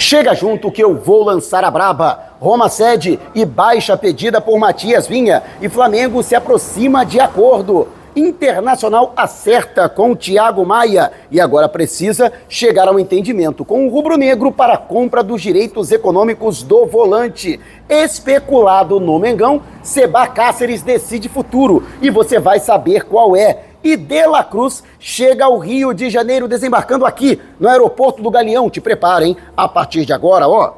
Chega junto que eu vou lançar a braba. Roma cede e baixa pedida por Matias Vinha e Flamengo se aproxima de acordo. Internacional acerta com o Thiago Maia e agora precisa chegar ao entendimento com o rubro-negro para a compra dos direitos econômicos do volante. Especulado no Mengão, Seba Cáceres decide futuro e você vai saber qual é. E De La Cruz chega ao Rio de Janeiro desembarcando aqui no aeroporto do Galeão. Te prepara, hein? A partir de agora, ó,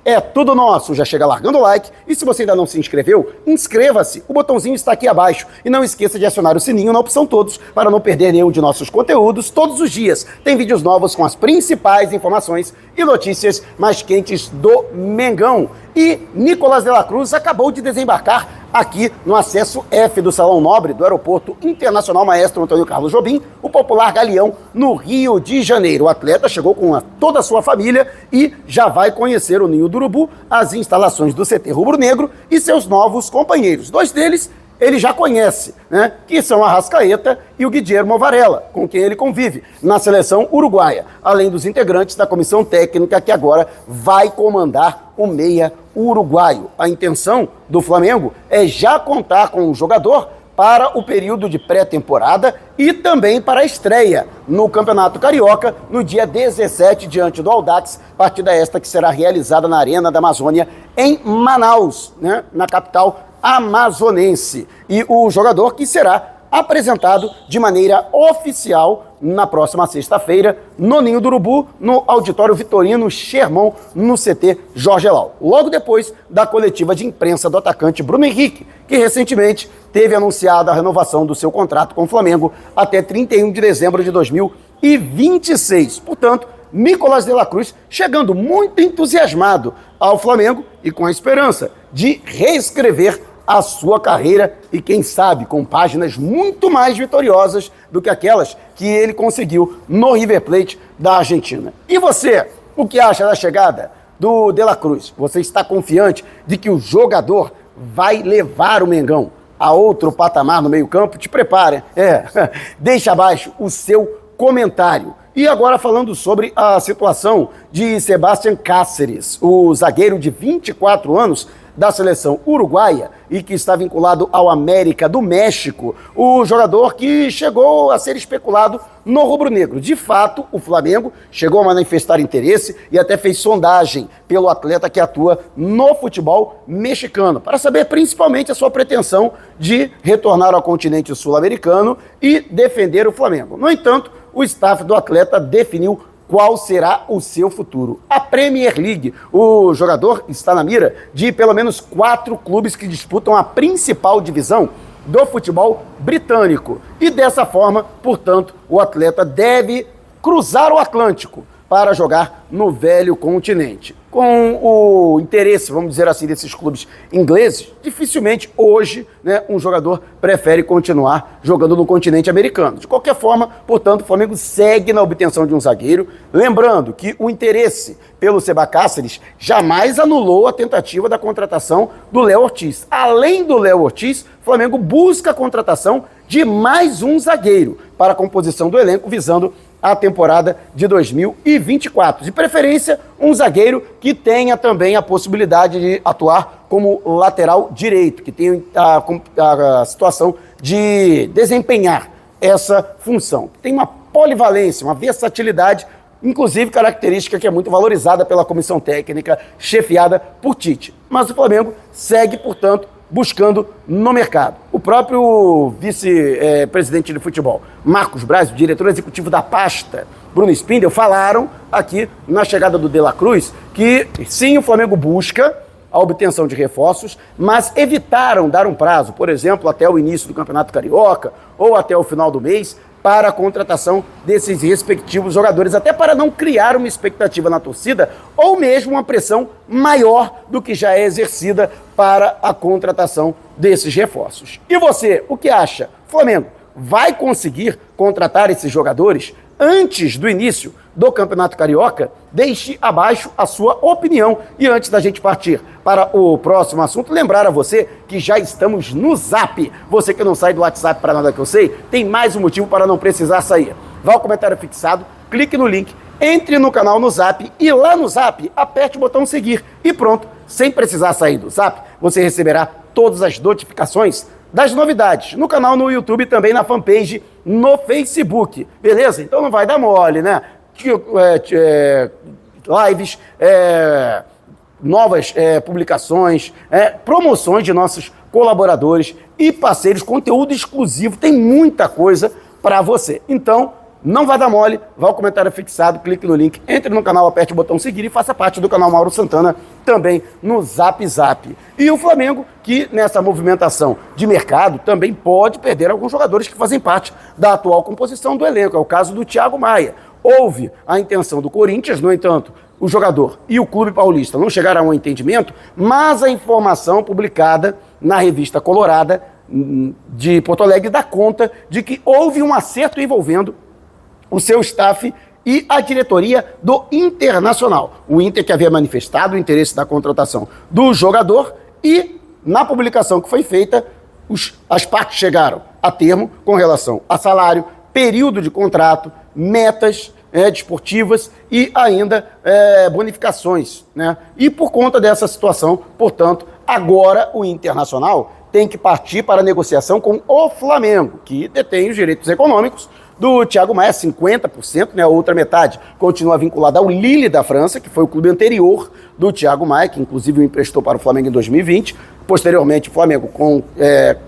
é tudo nosso. Já chega largando o like e se você ainda não se inscreveu, inscreva-se. O botãozinho está aqui abaixo. E não esqueça de acionar o sininho na opção todos para não perder nenhum de nossos conteúdos todos os dias. Tem vídeos novos com as principais informações e notícias mais quentes do Mengão. E Nicolás De La Cruz acabou de desembarcar aqui no acesso F do Salão Nobre do Aeroporto Internacional Maestro Antônio Carlos Jobim, o popular Galeão, no Rio de Janeiro. O atleta chegou com toda a sua família e já vai conhecer o Ninho do Urubu, as instalações do CT Rubro Negro e seus novos companheiros. Dois deles ele já conhece, né? Que são a Arrascaeta e o Guillermo Varela, com quem ele convive na seleção uruguaia, além dos integrantes da comissão técnica que agora vai comandar o meia uruguaio. A intenção do Flamengo é já contar com o jogador para o período de pré-temporada e também para a estreia no Campeonato Carioca no dia 17 diante do Audax, partida esta que será realizada na Arena da Amazônia em Manaus, né? Na capital amazonense. E o jogador que será apresentado de maneira oficial na próxima sexta-feira no Ninho do Urubu, no Auditório Vitorino Sherman, no CT Jorge Elal. Logo depois da coletiva de imprensa do atacante Bruno Henrique, que recentemente teve anunciado a renovação do seu contrato com o Flamengo até 31 de dezembro de 2026. Portanto, Nicolás De La Cruz chegando muito entusiasmado ao Flamengo e com a esperança de reescrever a sua carreira e, quem sabe, com páginas muito mais vitoriosas do que aquelas que ele conseguiu no River Plate da Argentina. E você, o que acha da chegada do De La Cruz? Você está confiante de que o jogador vai levar o Mengão a outro patamar no meio-campo? Te prepare, deixa abaixo o seu comentário. E agora falando sobre a situação de Sebastián Cáceres, o zagueiro de 24 anos da seleção uruguaia e que está vinculado ao América do México, o jogador que chegou a ser especulado no rubro-negro. De fato, o Flamengo chegou a manifestar interesse e até fez sondagem pelo atleta que atua no futebol mexicano, para saber principalmente a sua pretensão de retornar ao continente sul-americano e defender o Flamengo. No entanto, o staff do atleta definiu qual será o seu futuro. A Premier League. O jogador está na mira de pelo menos 4 clubes que disputam a principal divisão do futebol britânico. E dessa forma, portanto, o atleta deve cruzar o Atlântico para jogar no velho continente. Com o interesse, vamos dizer assim, desses clubes ingleses, dificilmente hoje, né, um jogador prefere continuar jogando no continente americano. De qualquer forma, portanto, o Flamengo segue na obtenção de um zagueiro. Lembrando que o interesse pelo Seba Cáceres jamais anulou a tentativa da contratação do Léo Ortiz. Além do Léo Ortiz, o Flamengo busca a contratação de mais um zagueiro para a composição do elenco, visando a temporada de 2024. De preferência, um zagueiro que tenha também a possibilidade de atuar como lateral direito, que tenha a situação de desempenhar essa função. Tem uma polivalência, uma versatilidade, inclusive característica que é muito valorizada pela comissão técnica chefiada por Tite. Mas o Flamengo segue, portanto, buscando no mercado. O próprio vice-presidente de futebol, Marcos Braz, o diretor executivo da pasta, Bruno Spindel, falaram aqui na chegada do De La Cruz que sim, o Flamengo busca a obtenção de reforços, mas evitaram dar um prazo, por exemplo, até o início do Campeonato Carioca ou até o final do mês, para a contratação desses respectivos jogadores, até para não criar uma expectativa na torcida ou mesmo uma pressão maior do que já é exercida para a contratação desses reforços. E você, o que acha? Flamengo vai conseguir contratar esses jogadores antes do início do Campeonato Carioca? Deixe abaixo a sua opinião. E antes da gente partir para o próximo assunto, lembrar a você que já estamos no Zap. Você que não sai do WhatsApp para nada que eu sei, tem mais um motivo para não precisar sair. Vá ao comentário fixado, clique no link entre no canal no Zap e lá no Zap, aperte o botão seguir e pronto, sem precisar sair do Zap, você receberá todas as notificações das novidades no canal no YouTube e também na fanpage no Facebook, beleza? Então não vai dar mole, né? Lives, novas publicações, promoções de nossos colaboradores e parceiros, conteúdo exclusivo, tem muita coisa para você. Então, não vai dar mole, vá ao comentário fixado, clique no link, entre no canal, aperte o botão seguir e faça parte do canal Mauro Santana também no Zap Zap. E o Flamengo, que nessa movimentação de mercado também pode perder alguns jogadores que fazem parte da atual composição do elenco, é o caso do Thiago Maia. Houve a intenção do Corinthians, no entanto, o jogador e o clube paulista não chegaram a um entendimento, mas a informação publicada na revista Colorada de Porto Alegre dá conta de que houve um acerto envolvendo o seu staff e a diretoria do Internacional. O Inter que havia manifestado o interesse da contratação do jogador e, na publicação que foi feita, as partes chegaram a termo com relação a salário, período de contrato, metas desportivas e ainda bonificações, né? E por conta dessa situação, portanto, agora o Internacional tem que partir para a negociação com o Flamengo, que detém os direitos econômicos do Thiago Maia, 50%, né? A outra metade continua vinculada ao Lille da França, que foi o clube anterior do Thiago Maia, que inclusive o emprestou para o Flamengo em 2020. Posteriormente, o Flamengo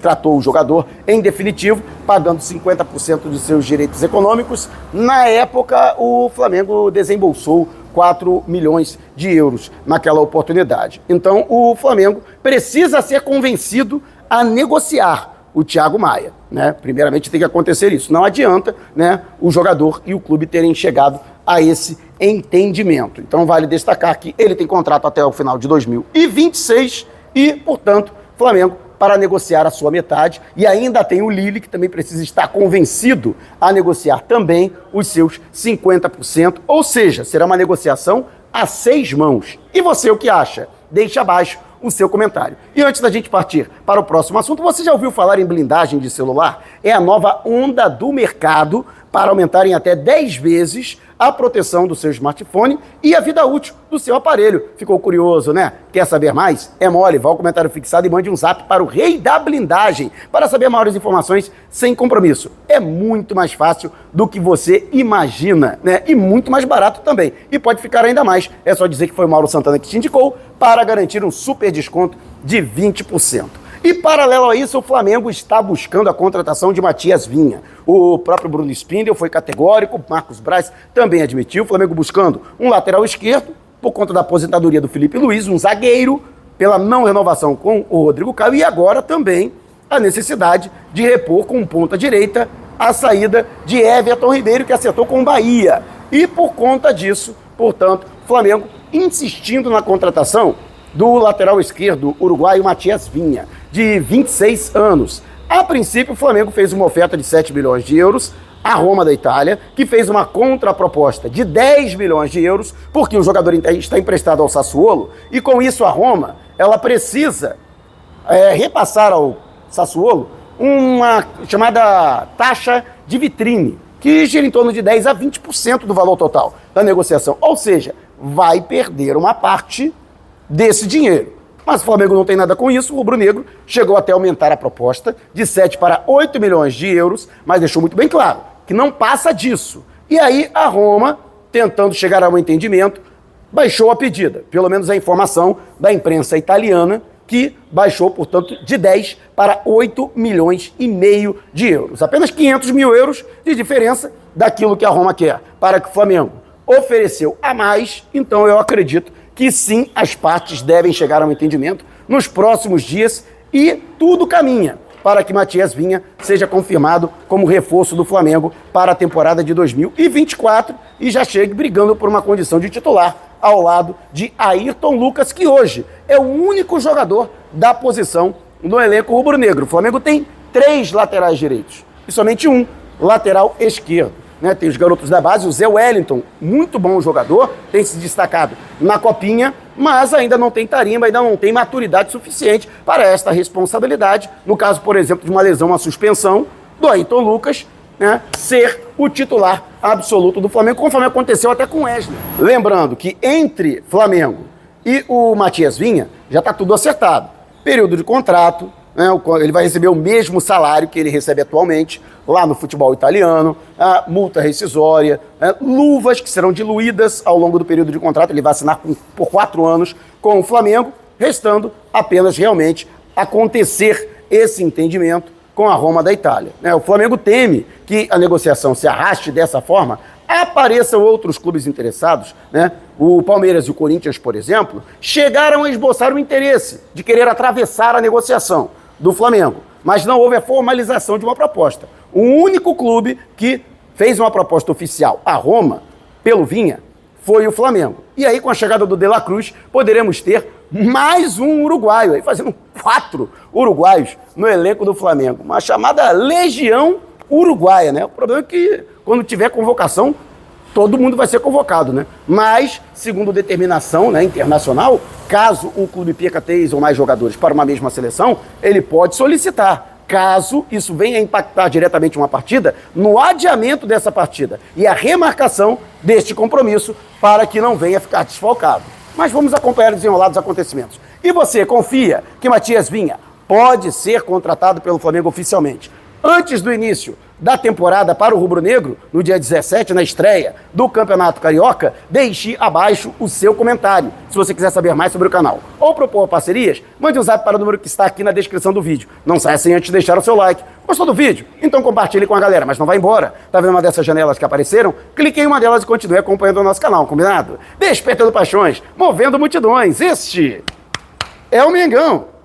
tratou o jogador em definitivo, pagando 50% de seus direitos econômicos. Na época, o Flamengo desembolsou 4 milhões de euros naquela oportunidade. Então, o Flamengo precisa ser convencido a negociar o Thiago Maia, né? Primeiramente tem que acontecer isso. Não adianta, né, o jogador e o clube terem chegado a esse entendimento. Então vale destacar que ele tem contrato até o final de 2026 e, portanto, Flamengo para negociar a sua metade, e ainda tem o Lille, que também precisa estar convencido a negociar também os seus 50%, ou seja, será uma negociação a 6 mãos. E você o que acha? Deixe abaixo o seu comentário. E antes da gente partir para o próximo assunto, você já ouviu falar em blindagem de celular? É a nova onda do mercado para aumentar em até 10 vezes a proteção do seu smartphone e a vida útil do seu aparelho. Ficou curioso, né? Quer saber mais? É mole, vá ao comentário fixado e mande um zap para o rei da blindagem para saber maiores informações sem compromisso. É muito mais fácil do que você imagina, né? E muito mais barato também. E pode ficar ainda mais. É só dizer que foi o Mauro Santana que te indicou para garantir um super desconto de 20%. E, paralelo a isso, o Flamengo está buscando a contratação de Matias Vinha. O próprio Bruno Spindel foi categórico, Marcos Braz também admitiu. O Flamengo buscando um lateral esquerdo, por conta da aposentadoria do Felipe Luiz, um zagueiro, pela não renovação com o Rodrigo Caio, e agora também a necessidade de repor com ponta direita a saída de Everton Ribeiro, que acertou com o Bahia. E por conta disso, portanto, o Flamengo insistindo na contratação do lateral esquerdo uruguaio Matias Vinha, de 26 anos. A princípio, o Flamengo fez uma oferta de 7 milhões de euros à Roma da Itália, que fez uma contraproposta de 10 milhões de euros, porque o jogador está emprestado ao Sassuolo, e com isso a Roma ela precisa repassar ao Sassuolo uma chamada taxa de vitrine, que gira em torno de 10 a 20% do valor total da negociação. Ou seja, vai perder uma parte desse dinheiro. Mas o Flamengo não tem nada com isso, o rubro-negro chegou até aumentar a proposta de 7 para 8 milhões de euros, mas deixou muito bem claro que não passa disso. E aí a Roma, tentando chegar a um entendimento, baixou a pedida, pelo menos a informação da imprensa italiana, que baixou, portanto, de 10 para 8 milhões e meio de euros. Apenas 500 mil euros de diferença daquilo que a Roma quer, para que o Flamengo ofereceu a mais. Então eu acredito que sim, as partes devem chegar a um entendimento nos próximos dias e tudo caminha para que Matias Vinha seja confirmado como reforço do Flamengo para a temporada de 2024 e já chegue brigando por uma condição de titular ao lado de Ayrton Lucas, que hoje é o único jogador da posição no elenco rubro-negro. O Flamengo tem 3 laterais direitos e somente um lateral esquerdo. Né, tem os garotos da base, o Zé Wellington, muito bom jogador, tem se destacado na Copinha, mas ainda não tem tarimba, ainda não tem maturidade suficiente para esta responsabilidade. No caso, por exemplo, de uma lesão, uma suspensão do Ayrton Lucas, né, ser o titular absoluto do Flamengo, conforme aconteceu até com o Wesley. Lembrando que entre Flamengo e o Matias Vinha já está tudo acertado. Período de contrato, né, ele vai receber o mesmo salário que ele recebe atualmente lá no futebol italiano, a multa rescisória, luvas que serão diluídas ao longo do período de contrato. Ele vai assinar por 4 anos com o Flamengo, restando apenas realmente acontecer esse entendimento com a Roma da Itália. O Flamengo teme que a negociação se arraste dessa forma, apareçam outros clubes interessados, né? O Palmeiras e o Corinthians, por exemplo, chegaram a esboçar o interesse de querer atravessar a negociação do Flamengo, mas não houve a formalização de uma proposta. O único clube que fez uma proposta oficial à Roma, pelo Vinha, foi o Flamengo. E aí, com a chegada do De La Cruz, poderemos ter mais um uruguaio, aí fazendo 4 uruguaios no elenco do Flamengo. Uma chamada Legião Uruguaia, né? O problema é que, quando tiver convocação, todo mundo vai ser convocado, né? Mas, segundo determinação, né, internacional, caso um clube perca 3 ou mais jogadores para uma mesma seleção, ele pode solicitar. Caso isso venha impactar diretamente uma partida, no adiamento dessa partida e a remarcação deste compromisso para que não venha ficar desfalcado. Mas vamos acompanhar o desenrolar dos acontecimentos. E você confia que Matias Vinha pode ser contratado pelo Flamengo oficialmente antes do início da temporada para o rubro-negro, no dia 17, na estreia do Campeonato Carioca? Deixe abaixo o seu comentário, se você quiser saber mais sobre o canal. Ou propor parcerias, mande um zap para o número que está aqui na descrição do vídeo. Não saia sem antes deixar o seu like. Gostou do vídeo? Então compartilhe com a galera, mas não vá embora. Tá vendo uma dessas janelas que apareceram? Clique em uma delas e continue acompanhando o nosso canal, combinado? Despertando paixões, movendo multidões. Este é o Mengão.